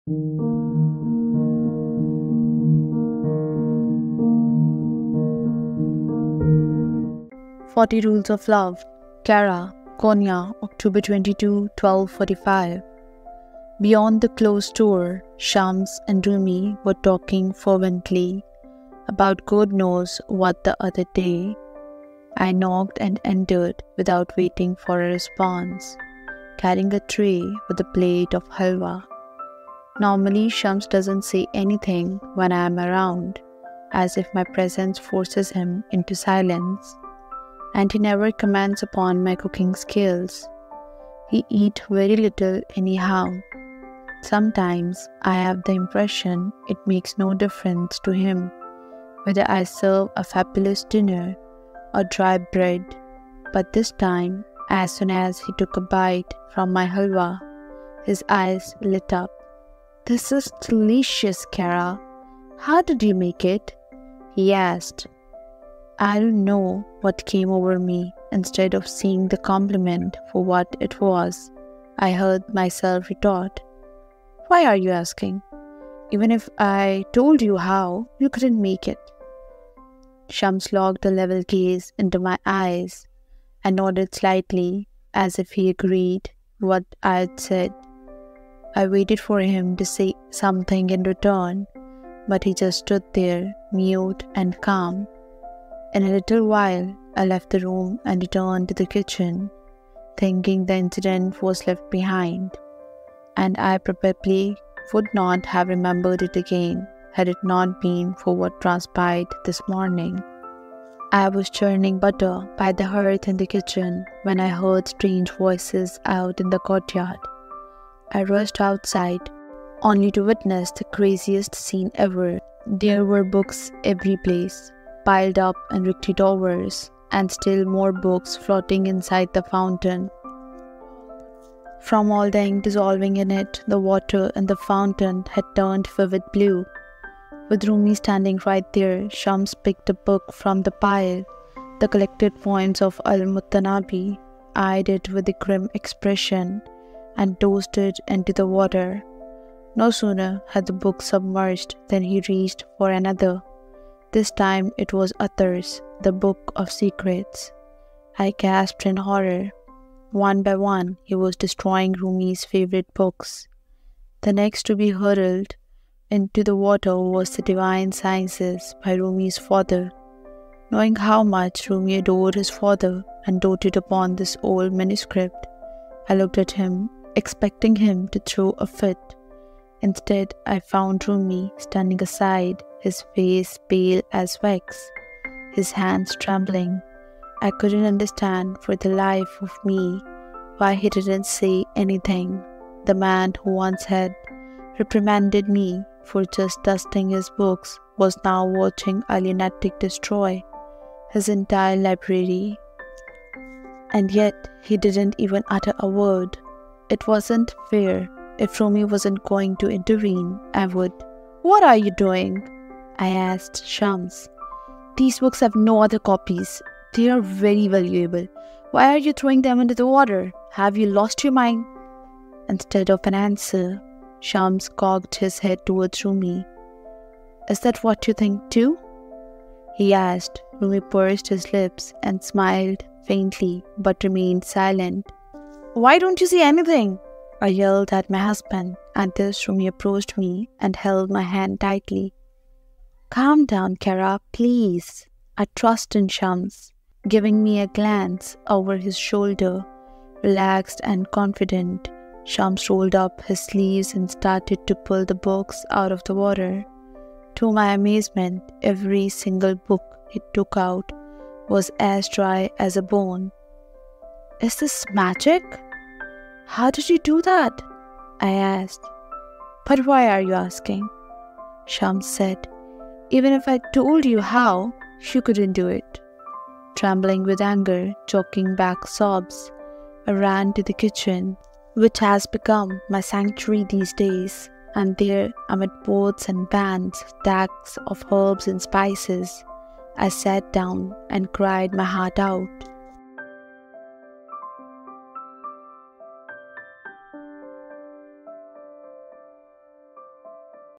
40 Rules of Love, Kerra, Konya, October 22, 1245. Beyond the closed door, Shams and Rumi were talking fervently about God knows what the other day. I knocked and entered without waiting for a response, carrying a tray with a plate of halva. Normally, Shams doesn't say anything when I am around, as if my presence forces him into silence. And he never comments upon my cooking skills. He eats very little anyhow. Sometimes I have the impression it makes no difference to him whether I serve a fabulous dinner or dry bread. But this time, as soon as he took a bite from my halva, his eyes lit up. "This is delicious, Kerra. How did you make it?" he asked. I don't know what came over me. Instead of seeing the compliment for what it was, I heard myself retort, "Why are you asking? Even if I told you how, you couldn't make it." Shams locked a level gaze into my eyes and nodded slightly as if he agreed what I had said. I waited for him to say something in return, but he just stood there, mute and calm. In a little while, I left the room and returned to the kitchen, thinking the incident was left behind, and I probably would not have remembered it again had it not been for what transpired this morning. I was churning butter by the hearth in the kitchen when I heard strange voices out in the courtyard. I rushed outside, only to witness the craziest scene ever. There were books every place, piled up in rickety towers, and still more books floating inside the fountain. From all the ink dissolving in it, the water in the fountain had turned vivid blue. With Rumi standing right there, Shams picked a book from the pile, the collected poems of Al-Muttanabi, eyed it with a grim expression, and tossed it into the water. No sooner had the book submerged than he reached for another. This time it was Athar's, the Book of Secrets. I gasped in horror. One by one, he was destroying Rumi's favorite books. The next to be hurled into the water was the Divine Sciences by Rumi's father. Knowing how much Rumi adored his father and doted upon this old manuscript, I looked at him, expecting him to throw a fit. Instead, I found Rumi standing aside, his face pale as wax, his hands trembling. I couldn't understand for the life of me why he didn't say anything. The man who once had reprimanded me for just dusting his books was now watching a lunatic destroy his entire library. And yet, he didn't even utter a word. It wasn't fair. If Rumi wasn't going to intervene, I would. "What are you doing?" I asked Shams. "These books have no other copies. They are very valuable. Why are you throwing them into the water? Have you lost your mind?" Instead of an answer, Shams cocked his head towards Rumi. "Is that what you think too?" he asked. Rumi pursed his lips and smiled faintly, but remained silent. "Why don't you say anything?" I yelled at my husband. At this, Rumi approached me and held my hand tightly. "Calm down, Kerra, please." I trust in Shams. Giving me a glance over his shoulder, relaxed and confident, Shams rolled up his sleeves and started to pull the books out of the water. To my amazement, every single book he took out was as dry as a bone. "Is this magic? How did you do that?" I asked. "But why are you asking?" Shams said. "Even if I told you how, you couldn't do it." Trembling with anger, choking back sobs, I ran to the kitchen, which has become my sanctuary these days, and there, amid pots and pans, stacks of herbs and spices, I sat down and cried my heart out.